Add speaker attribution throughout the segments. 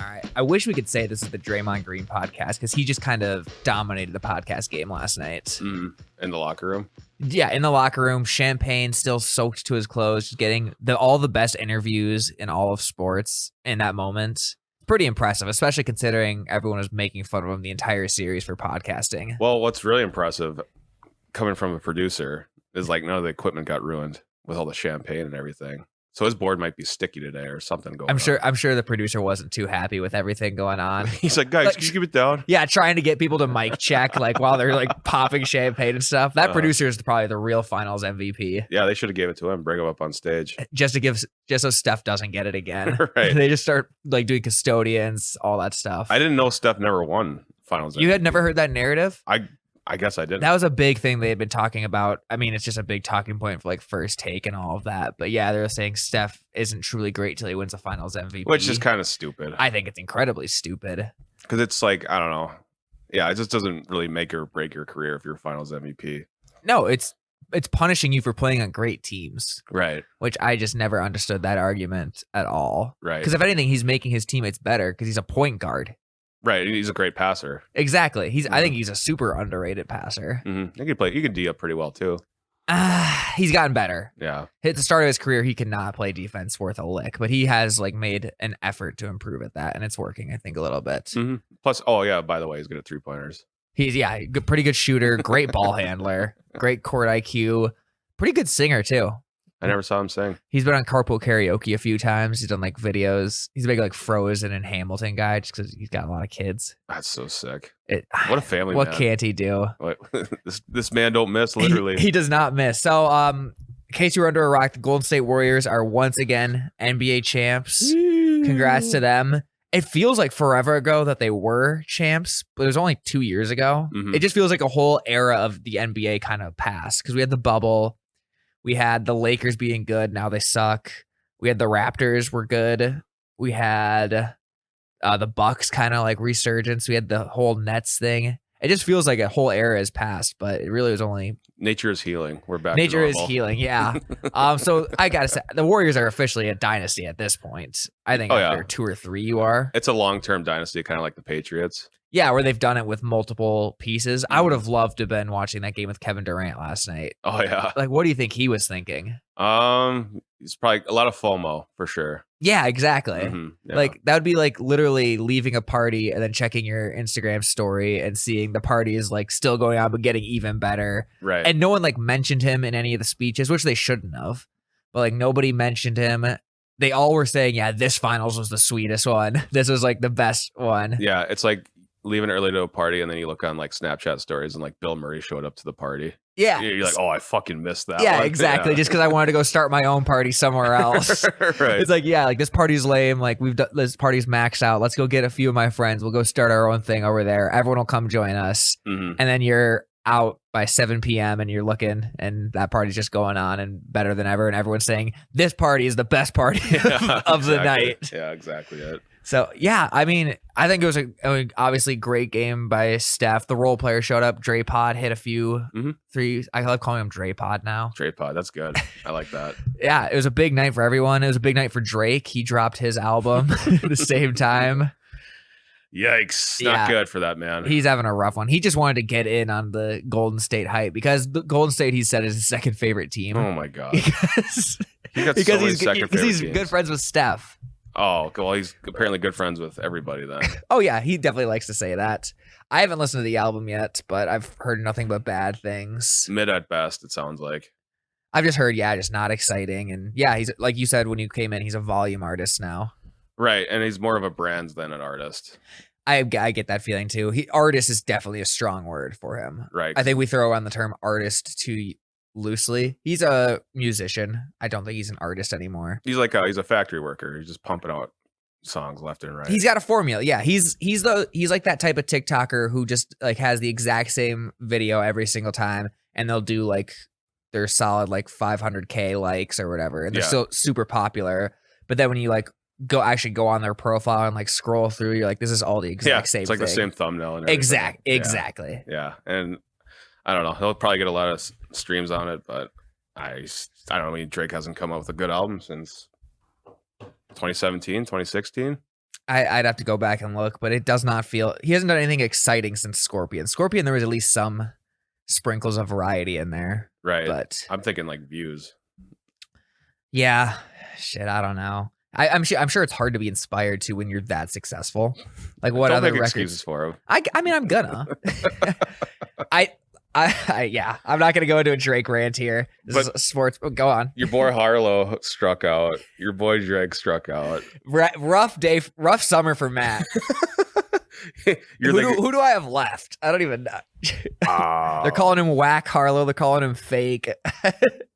Speaker 1: right. I wish we could say this is the Draymond Green podcast because he just kind of dominated the podcast game last night.
Speaker 2: In the locker room.
Speaker 1: Yeah, in the locker room, champagne still soaked to his clothes, just getting all the best interviews in all of sports in that moment. Pretty impressive, especially considering everyone was making fun of him the entire series for podcasting.
Speaker 2: Well, what's really impressive coming from a producer is like none of the equipment got ruined with all the champagne and everything. So his board might be sticky today or something going on.
Speaker 1: I'm sure the producer wasn't too happy with everything going on.
Speaker 2: He's like, guys, can you keep it down?
Speaker 1: Yeah, trying to get people to mic check like while they're like popping champagne and stuff. That producer is probably the real finals MVP.
Speaker 2: Yeah, they should have gave it to him, bring him up on stage.
Speaker 1: Just so Steph doesn't get it again.
Speaker 2: Right.
Speaker 1: They just start like doing custodians, all that stuff.
Speaker 2: I didn't know Steph never won finals MVP.
Speaker 1: You had never heard that narrative?
Speaker 2: I guess I didn't.
Speaker 1: That was a big thing they had been talking about. I mean, it's just a big talking point for like First Take and all of that. But yeah, they're saying Steph isn't truly great till he wins a finals MVP.
Speaker 2: Which is kind of stupid.
Speaker 1: I think it's incredibly stupid.
Speaker 2: Because it's like, I don't know. Yeah, it just doesn't really make or break your career if you're a finals MVP.
Speaker 1: No, it's punishing you for playing on great teams.
Speaker 2: Right.
Speaker 1: Which I just never understood that argument at all.
Speaker 2: Right.
Speaker 1: Because if anything, he's making his teammates better because he's a point guard.
Speaker 2: Right, he's a great passer.
Speaker 1: Exactly. I think he's a super underrated passer.
Speaker 2: Mm-hmm. He can D up pretty well too.
Speaker 1: He's gotten better.
Speaker 2: Yeah.
Speaker 1: At the start of his career, he could not play defense worth a lick, but he has like made an effort to improve at that, and it's working, I think, a little bit.
Speaker 2: Mm-hmm. Plus, oh yeah, by the way, he's good at 3-pointers.
Speaker 1: He's pretty good shooter, great ball handler, great court IQ, pretty good singer too.
Speaker 2: I never saw him sing.
Speaker 1: He's been on Carpool Karaoke a few times. He's done like videos. He's a big like Frozen and Hamilton guy just because he's got a lot of kids.
Speaker 2: That's so sick. What a family.
Speaker 1: What
Speaker 2: man.
Speaker 1: can't he do?
Speaker 2: This man don't miss, literally.
Speaker 1: He does not miss. So, in case you were under a rock, the Golden State Warriors are once again NBA champs. Congrats to them. It feels like forever ago that they were champs, but it was only 2 years ago.
Speaker 2: Mm-hmm.
Speaker 1: It just feels like a whole era of the NBA kind of passed because we had the bubble. We had the Lakers being good. Now they suck. We had the Raptors were good. We had the Bucks kind of like resurgence. We had the whole Nets thing. It just feels like a whole era has passed, but it really was only...
Speaker 2: Nature is healing. We're back
Speaker 1: Nature
Speaker 2: to
Speaker 1: is healing, yeah. So I got to say, the Warriors are officially a dynasty at this point. I think after 2 or 3 you are.
Speaker 2: It's a long-term dynasty, kind of like the Patriots.
Speaker 1: Yeah, where they've done it with multiple pieces. I would have loved to have been watching that game with Kevin Durant last night.
Speaker 2: Oh, yeah.
Speaker 1: Like, what do you think he was thinking?
Speaker 2: It's probably a lot of FOMO, for sure.
Speaker 1: Yeah, exactly.
Speaker 2: Mm-hmm. Yeah.
Speaker 1: Like, that would be like literally leaving a party and then checking your Instagram story and seeing the party is like still going on, but getting even better.
Speaker 2: Right.
Speaker 1: And no one like mentioned him in any of the speeches, which they shouldn't have. But like nobody mentioned him. They all were saying, yeah, this finals was the sweetest one. This was like the best one.
Speaker 2: Yeah, it's like leaving early to a party and then you look on like Snapchat stories and like Bill Murray showed up to the party.
Speaker 1: Yeah.
Speaker 2: You're like, oh, I fucking missed that.
Speaker 1: Yeah,
Speaker 2: one.
Speaker 1: exactly.
Speaker 2: Yeah.
Speaker 1: Just because I wanted to go start my own party somewhere else.
Speaker 2: Right.
Speaker 1: It's like, yeah, like this party's lame. Like this party's maxed out. Let's go get a few of my friends. We'll go start our own thing over there. Everyone will come join us.
Speaker 2: Mm-hmm.
Speaker 1: And then you're out by 7 p.m. and you're looking and that party's just going on and better than ever. And everyone's saying this party is the best party of the night.
Speaker 2: Yeah, exactly it.
Speaker 1: So, yeah, I mean, I think it was obviously great game by Steph. The role player showed up. Drapod hit a few threes. I love calling him Drapod now.
Speaker 2: Drapod, that's good. I like that.
Speaker 1: Yeah, it was a big night for everyone. It was a big night for Drake. He dropped his album at the same time.
Speaker 2: Yikes. Not good for that man.
Speaker 1: He's having a rough one. He just wanted to get in on the Golden State hype because the Golden State, he said, is his second favorite team.
Speaker 2: Oh, my God.
Speaker 1: because he's good friends with Steph.
Speaker 2: Oh, well, he's apparently good friends with everybody then.
Speaker 1: Oh, yeah, he definitely likes to say that. I haven't listened to the album yet, but I've heard nothing but bad things.
Speaker 2: Mid at best, it sounds like.
Speaker 1: I've just heard, just not exciting. And yeah, he's like you said when you came in, he's a volume artist now.
Speaker 2: Right, and he's more of a brand than an artist.
Speaker 1: I get that feeling too. Artist is definitely a strong word for him.
Speaker 2: Right.
Speaker 1: I think we throw around the term artist too loosely. He's a musician. I don't think he's an artist anymore.
Speaker 2: He's like he's a factory worker. He's just pumping out songs left and right.
Speaker 1: He's got a formula. Yeah, he's like that type of TikToker who just like has the exact same video every single time, and they'll do like their solid like 500K likes or whatever, and they're still super popular. But then when you like go on their profile and like scroll through, you're like, this is all the exact same.
Speaker 2: It's like
Speaker 1: thing.
Speaker 2: the same thumbnail and everything.
Speaker 1: Exactly.
Speaker 2: Yeah, and I don't know. He'll probably get a lot of streams on it, but I don't know. I mean, Drake hasn't come up with a good album since 2017, 2016.
Speaker 1: I'd have to go back and look, but it does not feel. He hasn't done anything exciting since Scorpion. Scorpion, there was at least some sprinkles of variety in there.
Speaker 2: Right.
Speaker 1: But
Speaker 2: I'm thinking like views.
Speaker 1: Yeah. Shit, I don't know. I'm sure it's hard to be inspired to when you're that successful. Like what
Speaker 2: Don't
Speaker 1: other
Speaker 2: make
Speaker 1: records?
Speaker 2: Excuses for him.
Speaker 1: I mean, I'm gonna. Yeah, I'm not gonna go into a Drake rant here. This is sports. Go on.
Speaker 2: Your boy Harlow struck out. Your boy Drake struck out.
Speaker 1: Rough day, rough summer for Matt. Who do I have left? I don't even know. They're calling him whack Harlow. They're calling him fake.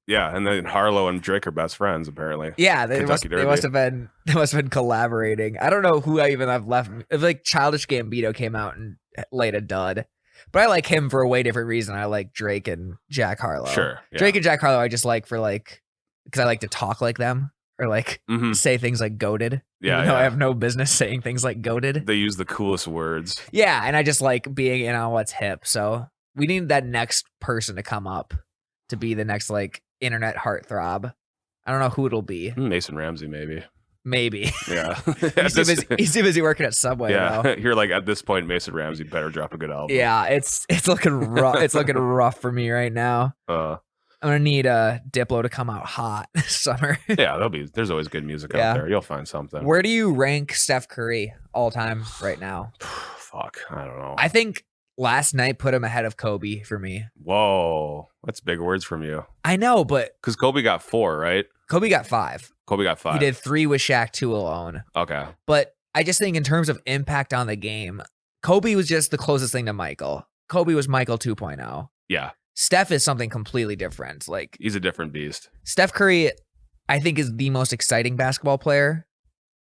Speaker 2: Yeah, and then Harlow and Drake are best friends apparently.
Speaker 1: Yeah, they must have been collaborating. I don't know who I even have left. If like Childish Gambino came out and laid a dud. But I like him for a way different reason. I like Drake and Jack Harlow.
Speaker 2: Sure. Yeah.
Speaker 1: Drake and Jack Harlow I just like for like because I like to talk like them or like say things like goated.
Speaker 2: Yeah.
Speaker 1: Even though I have no business saying things like goated.
Speaker 2: They use the coolest words.
Speaker 1: Yeah, and I just like being in on what's hip. So we need that next person to come up to be the next like internet heartthrob. I don't know who it'll be.
Speaker 2: Mason Ramsey, maybe.
Speaker 1: Maybe.
Speaker 2: Yeah.
Speaker 1: he's too busy working at Subway.
Speaker 2: Yeah.
Speaker 1: Though.
Speaker 2: You're like at this point, Mason Ramsey better drop a good album.
Speaker 1: Yeah, it's looking rough. It's looking rough for me right now. I'm gonna need Diplo to come out hot this summer.
Speaker 2: Yeah, there's always good music out there. You'll find something.
Speaker 1: Where do you rank Steph Curry all time right now?
Speaker 2: Fuck, I don't know.
Speaker 1: I think last night put him ahead of Kobe for me.
Speaker 2: Whoa, that's big words from you.
Speaker 1: I know, but
Speaker 2: because Kobe got 4, right?
Speaker 1: Kobe got 5.
Speaker 2: Kobe got 5.
Speaker 1: He did 3 with Shaq, 2 alone.
Speaker 2: Okay.
Speaker 1: But I just think in terms of impact on the game, Kobe was just the closest thing to Michael. Kobe was Michael 2.0.
Speaker 2: Yeah.
Speaker 1: Steph is something completely different. Like
Speaker 2: he's a different beast.
Speaker 1: Steph Curry, I think, is the most exciting basketball player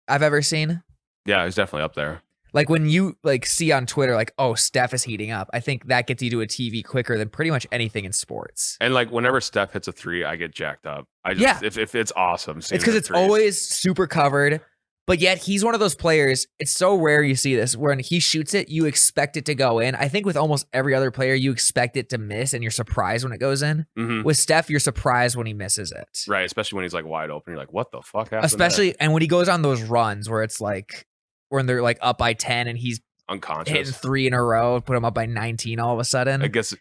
Speaker 1: I've ever seen.
Speaker 2: Yeah, he's definitely up there.
Speaker 1: Like when you like see on Twitter, like, oh, Steph is heating up. I think that gets you to a TV quicker than pretty much anything in sports.
Speaker 2: And like whenever Steph hits a 3, I get jacked up. If it's awesome.
Speaker 1: It's because it's always super covered, but yet he's one of those players. It's so rare you see this when he shoots it, you expect it to go in. I think with almost every other player, you expect it to miss and you're surprised when it goes in.
Speaker 2: Mm-hmm.
Speaker 1: With Steph, you're surprised when he misses it.
Speaker 2: Right, especially when he's like wide open. You're like, what the fuck happened?
Speaker 1: Especially, and when he goes on those runs where it's like, when they're like up by 10 and he's
Speaker 2: unconscious
Speaker 1: hitting 3 in a row, put him up by 19 all of a sudden.
Speaker 2: It gets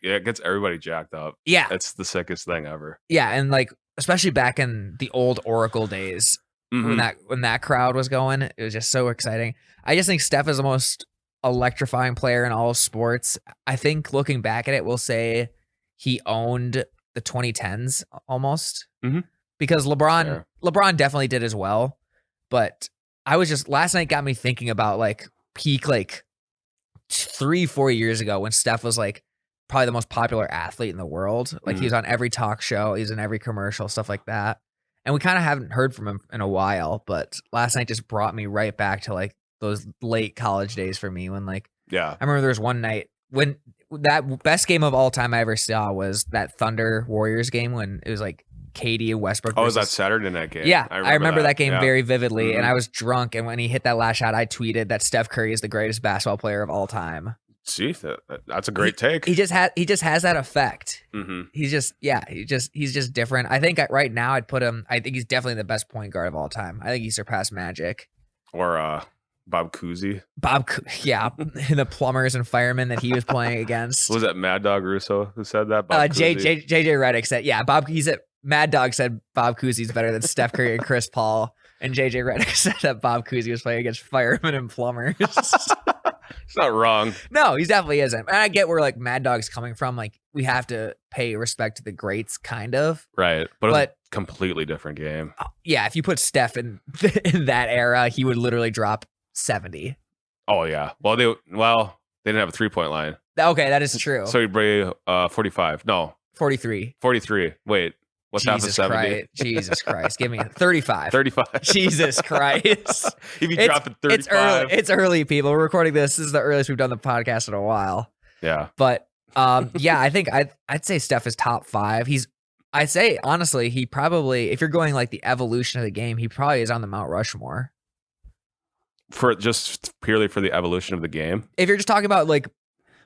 Speaker 2: everybody jacked up.
Speaker 1: Yeah.
Speaker 2: It's the sickest thing ever.
Speaker 1: Yeah, and like especially back in the old Oracle days when that crowd was going, it was just so exciting. I just think Steph is the most electrifying player in all of sports. I think looking back at it, we'll say he owned the 2010s almost. Because LeBron definitely did as well, but I was just last night got me thinking about like peak like 3-4 years ago when Steph was like probably the most popular athlete in the world. Like he was on every talk show, he was in every commercial, stuff like that. And we kind of haven't heard from him in a while, but last night just brought me right back to like those late college days for me when like I remember there was one night when that best game of all time I ever saw was that Thunder Warriors game when it was like KD and Westbrook.
Speaker 2: Oh, was that Saturday night game?
Speaker 1: Yeah, I remember that game very vividly, and I was drunk, and when he hit that last shot, I tweeted that Steph Curry is the greatest basketball player of all time.
Speaker 2: See, that's a great take.
Speaker 1: He just has that effect. He's just different. I think right now I'd put him. I think he's definitely the best point guard of all time. I think he surpassed Magic
Speaker 2: or Bob Cousy.
Speaker 1: The plumbers and firemen that he was playing against.
Speaker 2: Was that Mad Dog Russo who said that?
Speaker 1: JJ Redick said, He said Mad Dog said Bob Cousy's better than Steph Curry and Chris Paul, and JJ Redick said that Bob Cousy was playing against firemen and plumbers.
Speaker 2: It's not wrong.
Speaker 1: No, he definitely isn't. And I get where like Mad Dog's coming from. Like we have to pay respect to the greats, kind of.
Speaker 2: Right, but it's a completely different game.
Speaker 1: Yeah, if you put Steph in that era, he would literally drop 70.
Speaker 2: Oh yeah. Well, they didn't have a 3-point line.
Speaker 1: Okay, that is true.
Speaker 2: So he'd bring 45. No,
Speaker 1: 43.
Speaker 2: 43. Wait. What's half of 70?
Speaker 1: Jesus Christ. Give me 35.
Speaker 2: 35.
Speaker 1: Jesus Christ.
Speaker 2: He'd be dropping 35.
Speaker 1: It's early, people. We're recording this. This is the earliest we've done the podcast in a while.
Speaker 2: Yeah.
Speaker 1: But I think I'd say Steph is top 5. I'd say, honestly, he probably, if you're going like the evolution of the game, he probably is on the Mount Rushmore.
Speaker 2: For just purely for the evolution of the game?
Speaker 1: If you're just talking about like,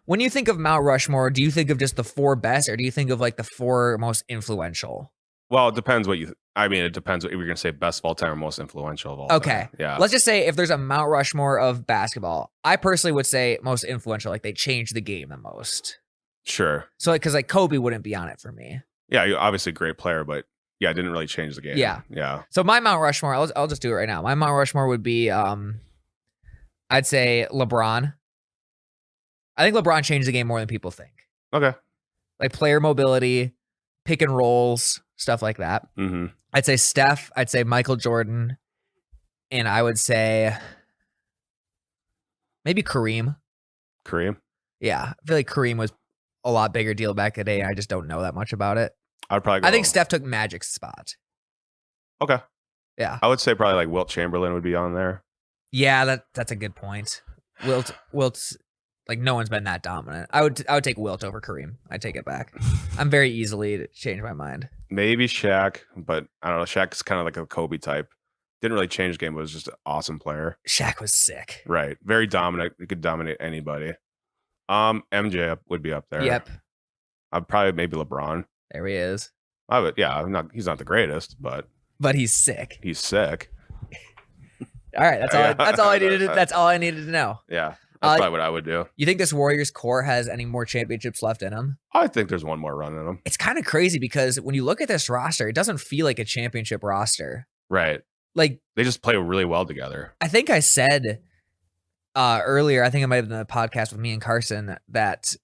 Speaker 1: when you think of Mount Rushmore, do you think of just the 4 best or do you think of like the 4 most influential?
Speaker 2: Well, it depends what I mean, it depends if you're going to say best of all time or most influential of all
Speaker 1: Okay.
Speaker 2: time. Yeah.
Speaker 1: Let's just say if there's a Mount Rushmore of basketball, I personally would say most influential, like they changed the game the most.
Speaker 2: Sure.
Speaker 1: So because like Kobe wouldn't be on it for me.
Speaker 2: Yeah, you're obviously a great player, but yeah, it didn't really change the game.
Speaker 1: Yeah.
Speaker 2: Yeah.
Speaker 1: So my Mount Rushmore, I'll just do it right now. My Mount Rushmore would be, I'd say LeBron. I think LeBron changed the game more than people think.
Speaker 2: Okay.
Speaker 1: Like player mobility, pick and rolls, stuff like that.
Speaker 2: Mm-hmm.
Speaker 1: I'd say Steph. I'd say Michael Jordan. And I would say maybe Kareem.
Speaker 2: Kareem?
Speaker 1: Yeah. I feel like Kareem was a lot bigger deal back in the day. I just don't know that much about it.
Speaker 2: I'd probably go.
Speaker 1: I think Steph took Magic's spot.
Speaker 2: Okay.
Speaker 1: Yeah.
Speaker 2: I would say probably like Wilt Chamberlain would be on there.
Speaker 1: Yeah, that's a good point. Wilt's like no one's been that dominant. I would take Wilt over Kareem. I take it back. I'm very easily to change my mind.
Speaker 2: Maybe Shaq, but I don't know. Shaq's kind of like a Kobe type. Didn't really change the game, but was just an awesome player.
Speaker 1: Shaq was sick.
Speaker 2: Right. Very dominant. He could dominate anybody. MJ would be up there.
Speaker 1: Yep.
Speaker 2: I'd probably maybe LeBron.
Speaker 1: There he is.
Speaker 2: I would, yeah, he's not the greatest, but
Speaker 1: he's sick.
Speaker 2: He's sick.
Speaker 1: All right, that's all I needed to know.
Speaker 2: Yeah. That's probably what I would do.
Speaker 1: You think this Warriors core has any more championships left in them?
Speaker 2: I think there's one more run in them.
Speaker 1: It's kind of crazy because when you look at this roster, it doesn't feel like a championship roster.
Speaker 2: Right.
Speaker 1: Like
Speaker 2: they just play really well together.
Speaker 1: I think I said earlier, I think it might have been a podcast with me and Carson that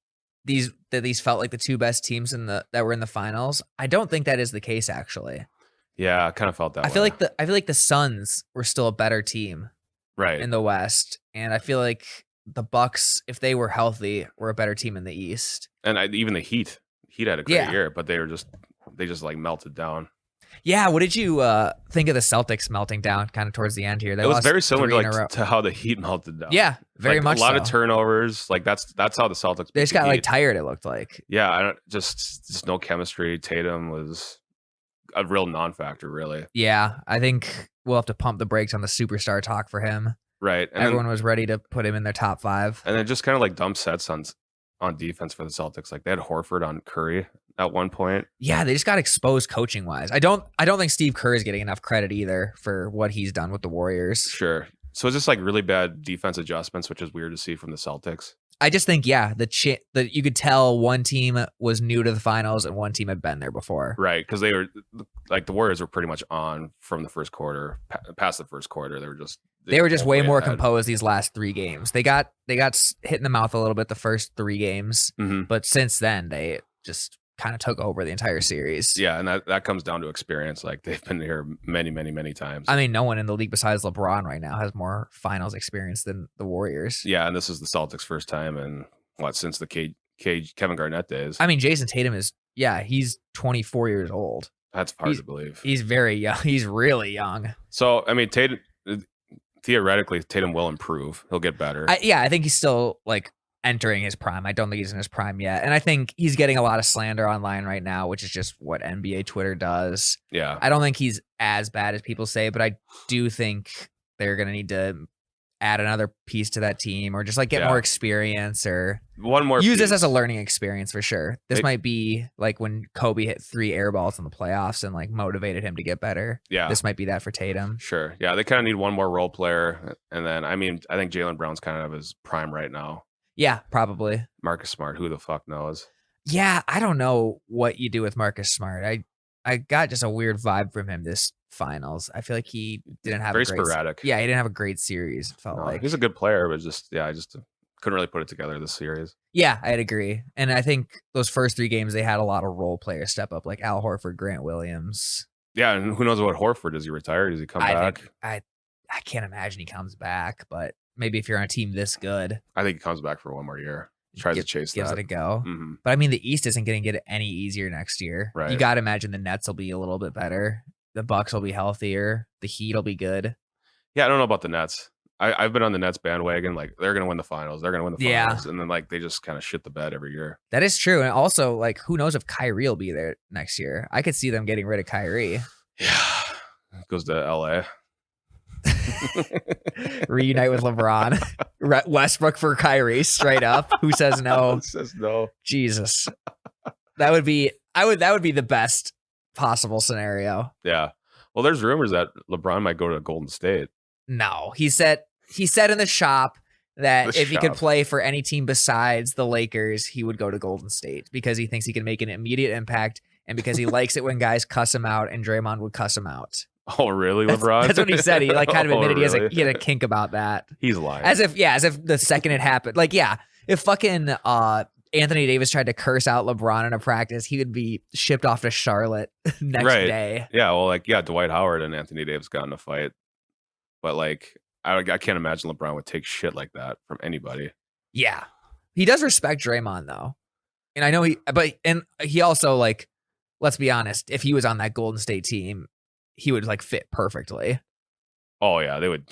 Speaker 1: these felt like the two best teams that were in the finals. I don't think that is the case actually.
Speaker 2: Yeah, I kind of felt that.
Speaker 1: I feel like the Suns were still a better team,
Speaker 2: right,
Speaker 1: in the West, and I feel like the Bucks, if they were healthy, were a better team in the East.
Speaker 2: And even the Heat had a great year, but they just like melted down.
Speaker 1: Yeah, what did you think of the Celtics melting down kind of towards the end here?
Speaker 2: It was very similar to how the Heat melted down.
Speaker 1: Yeah, very much.
Speaker 2: A lot of turnovers. Like that's how the Celtics.
Speaker 1: They just got like tired. It looked like.
Speaker 2: Yeah, I don't just no chemistry. Tatum was a real non-factor, really.
Speaker 1: Yeah, I think we'll have to pump the brakes on the superstar talk for him.
Speaker 2: Right, and
Speaker 1: everyone was ready to put him in their top 5,
Speaker 2: and then just kind of like dump sets on defense for the Celtics. Like they had Horford on Curry at one point.
Speaker 1: Yeah, they just got exposed coaching wise. I don't think Steve Kerr is getting enough credit either for what he's done with the Warriors.
Speaker 2: Sure. So it's just like really bad defense adjustments, which is weird to see from the Celtics.
Speaker 1: I just think, yeah, that you could tell one team was new to the finals and one team had been there before.
Speaker 2: Right, because they were like the Warriors were pretty much on from the first quarter, past the first quarter. They were just
Speaker 1: way more composed these last 3 games. They got hit in the mouth a little bit the first 3 games, but since then they just kind of took over the entire series.
Speaker 2: Yeah, and that comes down to experience. Like they've been here many, many, many times.
Speaker 1: I mean, no one in the league besides LeBron right now has more finals experience than the Warriors.
Speaker 2: Yeah, and this is the Celtics' first time in since the Kevin Garnett days.
Speaker 1: I mean, Jayson Tatum he's 24 years old.
Speaker 2: That's hard to believe.
Speaker 1: He's very young. He's really young.
Speaker 2: So, I mean, theoretically, Tatum will improve. He'll get better.
Speaker 1: I think he's still like entering his prime. I don't think he's in his prime yet. And I think he's getting a lot of slander online right now, which is just what NBA Twitter does.
Speaker 2: Yeah.
Speaker 1: I don't think he's as bad as people say, but I do think they're going to need to add another piece to that team or just like get more experience or
Speaker 2: one more
Speaker 1: use this as a learning experience for sure. This might be like when Kobe hit 3 air balls in the playoffs and like motivated him to get better.
Speaker 2: Yeah.
Speaker 1: This might be that for Tatum.
Speaker 2: Sure. Yeah. They kind of need one more role player. And then, I mean, I think Jaylen Brown's kind of his prime right now.
Speaker 1: Yeah, probably.
Speaker 2: Marcus Smart, who the fuck knows?
Speaker 1: Yeah, I don't know what you do with Marcus Smart. I got just a weird vibe from him this finals. I feel like he didn't have
Speaker 2: very sporadic.
Speaker 1: Yeah, he didn't have a great series. It felt like
Speaker 2: he's a good player, but I just couldn't really put it together this series.
Speaker 1: Yeah, I'd agree. And I think those first 3 games they had a lot of role players step up, like Al Horford, Grant Williams.
Speaker 2: Yeah, and who knows what Horford is? He retired? Does he come back?
Speaker 1: I can't imagine he comes back, but maybe if you're on a team this good,
Speaker 2: I think he comes back for one more year. Tries to chase
Speaker 1: gives
Speaker 2: that.
Speaker 1: it a go.
Speaker 2: Mm-hmm.
Speaker 1: But I mean, the East isn't going to get any easier next year.
Speaker 2: Right.
Speaker 1: You got to imagine the Nets will be a little bit better. The Bucks will be healthier. The Heat will be good.
Speaker 2: Yeah, I don't know about the Nets. I've been on the Nets bandwagon. Like they're going to win the finals. They're going to win the finals. And then like they just kind of shit the bed every year.
Speaker 1: That is true. And also like who knows if Kyrie will be there next year. I could see them getting rid of Kyrie.
Speaker 2: Yeah. Goes to LA.
Speaker 1: Reunite with LeBron. Westbrook for Kyrie, straight up. Who says no?
Speaker 2: Says no.
Speaker 1: Jesus. That would be the best possible scenario.
Speaker 2: Yeah. Well, there's rumors that LeBron might go to Golden State.
Speaker 1: No, he said in the shop that if he could play for any team besides the Lakers, he would go to Golden State because he thinks he can make an immediate impact and because he likes it when guys cuss him out and Draymond would cuss him out.
Speaker 2: Oh, really, LeBron?
Speaker 1: That's what he said. He like kind of admitted he had a kink about that.
Speaker 2: He's lying.
Speaker 1: As if the second it happened. Like, yeah, if fucking Anthony Davis tried to curse out LeBron in a practice, he would be shipped off to Charlotte next day.
Speaker 2: Yeah, well, like, Dwight Howard and Anthony Davis got in a fight. But, like, I can't imagine LeBron would take shit like that from anybody.
Speaker 1: Yeah. He does respect Draymond, though. And I know he also, like, let's be honest, if he was on that Golden State team, he would, like, fit perfectly.
Speaker 2: Oh, yeah, they would.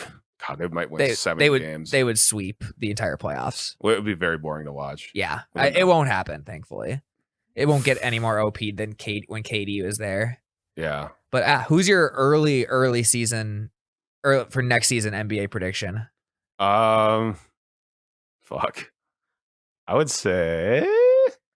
Speaker 2: God, they might win 7 games.
Speaker 1: They would sweep the entire playoffs.
Speaker 2: Well, it would be very boring to watch.
Speaker 1: Yeah, it won't happen, thankfully. It won't get any more OP than when KD was there.
Speaker 2: Yeah.
Speaker 1: But who's your early season or for next season NBA prediction?
Speaker 2: Fuck. I would say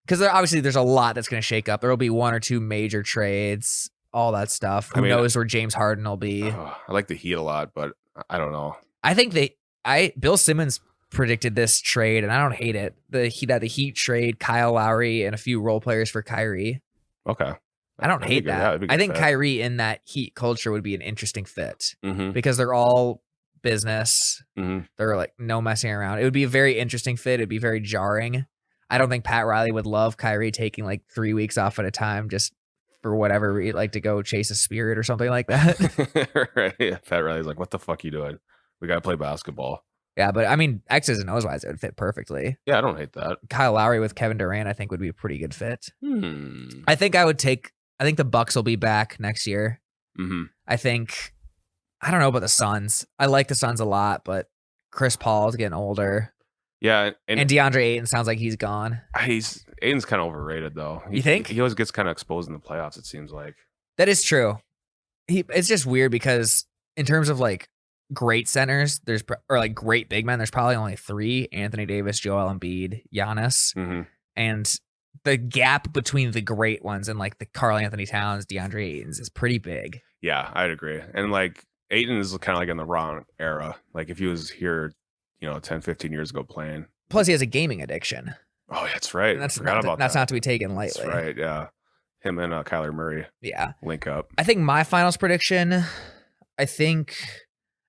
Speaker 1: because obviously there's a lot that's going to shake up. There will be 1 or 2 major trades, all that stuff. Who knows where James Harden will be?
Speaker 2: I like the Heat a lot, but I don't know.
Speaker 1: I think Bill Simmons predicted this trade, and I don't hate it. The Heat trade Kyle Lowry and a few role players for Kyrie.
Speaker 2: Okay.
Speaker 1: I don't hate that. I think
Speaker 2: fit.
Speaker 1: Kyrie in that Heat culture would be an interesting fit
Speaker 2: mm-hmm.
Speaker 1: because they're all business.
Speaker 2: Mm-hmm.
Speaker 1: They're like no messing around. It would be a very interesting fit. It'd be very jarring. I don't think Pat Riley would love Kyrie taking like 3 weeks off at a time just for whatever, like to go chase a spirit or something like that.
Speaker 2: Right. Yeah. Pat Riley's like, what the fuck you doing? We got to play basketball.
Speaker 1: Yeah, but I mean, X's and O's wise, it would fit perfectly.
Speaker 2: Yeah, I don't hate that.
Speaker 1: Kyle Lowry with Kevin Durant, I think would be a pretty good fit. I think the Bucks will be back next year.
Speaker 2: Mm-hmm.
Speaker 1: I don't know about the Suns. I like the Suns a lot, but Chris Paul's getting older.
Speaker 2: Yeah,
Speaker 1: and DeAndre Ayton sounds like he's gone.
Speaker 2: Ayton's kind of overrated, though.
Speaker 1: You think?
Speaker 2: He always gets kind of exposed in the playoffs, it seems like.
Speaker 1: That is true. It's just weird because in terms of like great centers, or like great big men, there's probably only 3: Anthony Davis, Joel Embiid, Giannis.
Speaker 2: Mm-hmm.
Speaker 1: And the gap between the great ones and like the Karl Anthony Towns, DeAndre Ayton's is pretty big.
Speaker 2: Yeah, I'd agree. And like Ayton is kind of like in the wrong era. Like if he was here, 10, 15 years ago playing.
Speaker 1: Plus he has a gaming addiction.
Speaker 2: Oh, that's right.
Speaker 1: And that's not to be taken lightly.
Speaker 2: That's right, yeah. Him and Kyler Murray.
Speaker 1: Yeah.
Speaker 2: Link up.
Speaker 1: I think my finals prediction,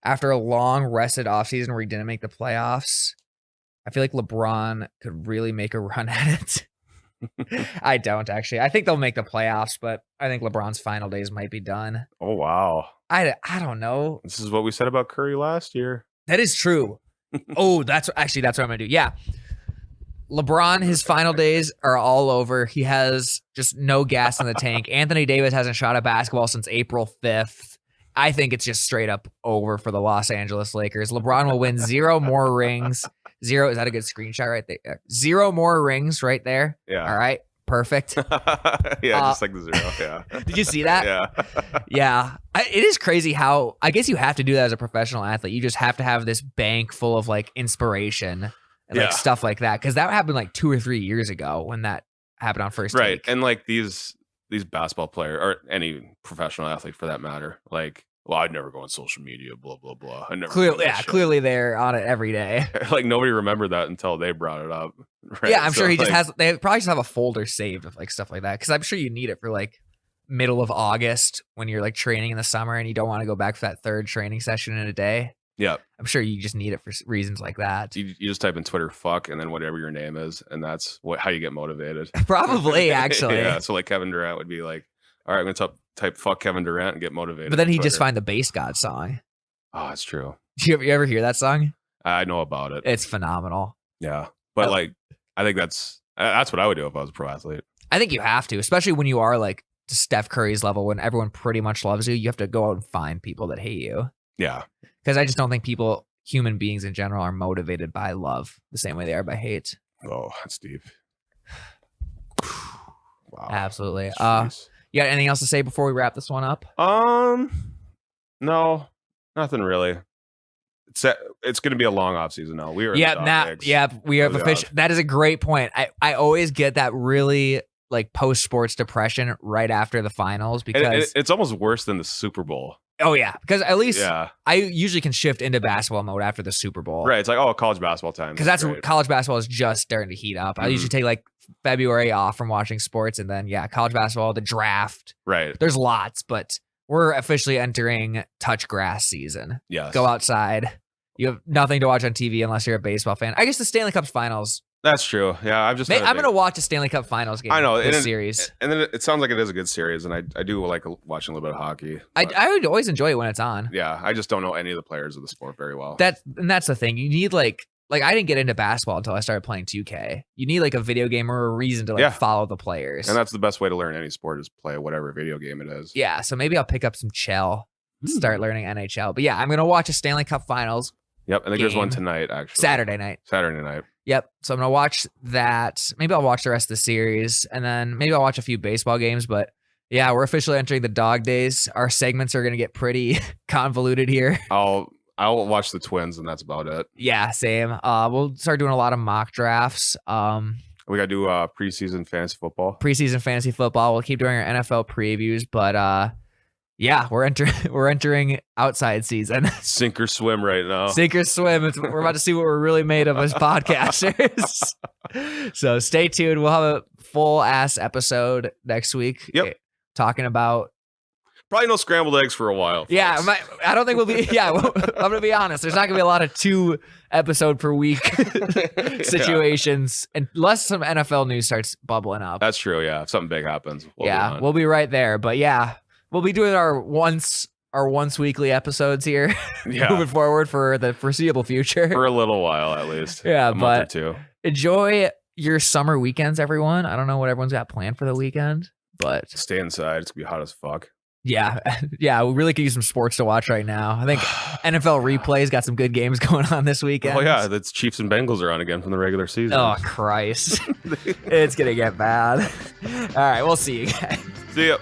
Speaker 1: after a long rested offseason where he didn't make the playoffs, I feel like LeBron could really make a run at it. I don't actually. I think they'll make the playoffs, but I think LeBron's final days might be done.
Speaker 2: Oh, wow.
Speaker 1: I don't know.
Speaker 2: This is what we said about Curry last year.
Speaker 1: That is true. Oh, that's what I'm going to do. Yeah. LeBron, his final days are all over. He has just no gas in the tank. Anthony Davis hasn't shot a basketball since April 5th. I think it's just straight up over for the Los Angeles Lakers. LeBron will win 0 more rings. 0. Is that a good screenshot right there? 0 more rings right there.
Speaker 2: Yeah.
Speaker 1: All right. Perfect.
Speaker 2: Yeah, just like the 0. Yeah.
Speaker 1: Did you see that?
Speaker 2: Yeah.
Speaker 1: Yeah. It is crazy how, I guess you have to do that as a professional athlete. You just have to have this bank full of like inspiration and like stuff like that. Because that happened like 2 or 3 years ago when that happened on First
Speaker 2: Right.
Speaker 1: Take.
Speaker 2: And like these basketball players or any professional athlete for that matter, like, well, I'd never go on social media, blah, blah, blah. I never
Speaker 1: clearly they're on it every day.
Speaker 2: Like nobody remembered that until they brought it up. Right?
Speaker 1: Yeah, I'm sure they probably just have a folder saved of like stuff like that. Cause I'm sure you need it for like middle of August when you're like training in the summer and you don't want to go back for that 3rd training session in a day.
Speaker 2: Yeah.
Speaker 1: I'm sure you just need it for reasons like that.
Speaker 2: You just type in Twitter, fuck, and then whatever your name is. And that's how you get motivated.
Speaker 1: Probably, actually.
Speaker 2: Yeah. So like Kevin Durant would be like, all right, I'm going to type fuck Kevin Durant and get motivated.
Speaker 1: But then he'd just find the Bass God song.
Speaker 2: Oh, that's true.
Speaker 1: You ever hear that song?
Speaker 2: I know about it.
Speaker 1: It's phenomenal.
Speaker 2: Yeah. But like, I think that's what I would do if I was a pro athlete.
Speaker 1: I think you have to, especially when you are like to Steph Curry's level, when everyone pretty much loves you, you have to go out and find people that hate you.
Speaker 2: Yeah.
Speaker 1: Because I just don't think human beings in general are motivated by love the same way they are by hate.
Speaker 2: Oh, that's deep. Wow.
Speaker 1: Absolutely. You got anything else to say before we wrap this one up?
Speaker 2: No, nothing really. It's going to be a long off season now. We are
Speaker 1: we have official. That is a great point. I always get that really like post sports depression right after the finals because
Speaker 2: it's almost worse than the Super Bowl.
Speaker 1: Oh yeah, because at least I usually can shift into basketball mode after the Super Bowl.
Speaker 2: Right, it's like college basketball time.
Speaker 1: Because that's college basketball is just starting to heat up. I usually take like February off from watching sports, and then college basketball, the draft.
Speaker 2: Right,
Speaker 1: there's lots, but we're officially entering touch grass season.
Speaker 2: Yes,
Speaker 1: go outside. You have nothing to watch on TV unless you're a baseball fan. I guess the Stanley Cup Finals.
Speaker 2: That's true. Yeah, I'm going to
Speaker 1: watch a Stanley Cup Finals game.
Speaker 2: I know
Speaker 1: this series,
Speaker 2: and then it sounds like it is a good series, and I do like watching a little bit of hockey.
Speaker 1: I would always enjoy it when it's on.
Speaker 2: Yeah, I just don't know any of the players of the sport very well.
Speaker 1: That's the thing. You need like I didn't get into basketball until I started playing 2K. You need like a video game or a reason to follow the players,
Speaker 2: and that's the best way to learn any sport is play whatever video game it is.
Speaker 1: Yeah, so maybe I'll pick up some Chell, start learning NHL. But yeah, I'm gonna watch a Stanley Cup Finals.
Speaker 2: Yep, I think there's one tonight, actually.
Speaker 1: Saturday night. Yep. So I'm going to watch that. Maybe I'll watch the rest of the series, and then maybe I'll watch a few baseball games. But yeah, we're officially entering the dog days. Our segments are going to get pretty convoluted here.
Speaker 2: I'll watch the Twins, and that's about it.
Speaker 1: Yeah, same. We'll start doing a lot of mock drafts.
Speaker 2: We got to do preseason fantasy football. We'll keep doing our NFL previews, but yeah, we're entering outside season. Sink or swim right now.
Speaker 1: Sink or swim. We're about to see what we're really made of as podcasters. So stay tuned. We'll have a full ass episode next week.
Speaker 2: Yep.
Speaker 1: Talking about
Speaker 2: probably no scrambled eggs for a while. Folks.
Speaker 1: Yeah, I don't think we'll be. Yeah, I'm gonna be honest. There's not gonna be a lot of 2 episode per week situations unless some NFL news starts bubbling up.
Speaker 2: That's true. Yeah, if something big happens,
Speaker 1: we'll be right there. But yeah. We'll be doing our once weekly episodes here moving forward for the foreseeable future.
Speaker 2: For a little while, at least.
Speaker 1: Yeah,
Speaker 2: a month or 2.
Speaker 1: Enjoy your summer weekends, everyone. I don't know what everyone's got planned for the weekend, but
Speaker 2: stay inside. It's going to be hot as fuck.
Speaker 1: Yeah. Yeah, we really could use some sports to watch right now. I think NFL Replay's got some good games going on this weekend.
Speaker 2: Oh, yeah. The Chiefs and Bengals are on again from the regular season.
Speaker 1: Oh, Christ. It's going to get bad. All right, we'll see you guys.
Speaker 2: See ya.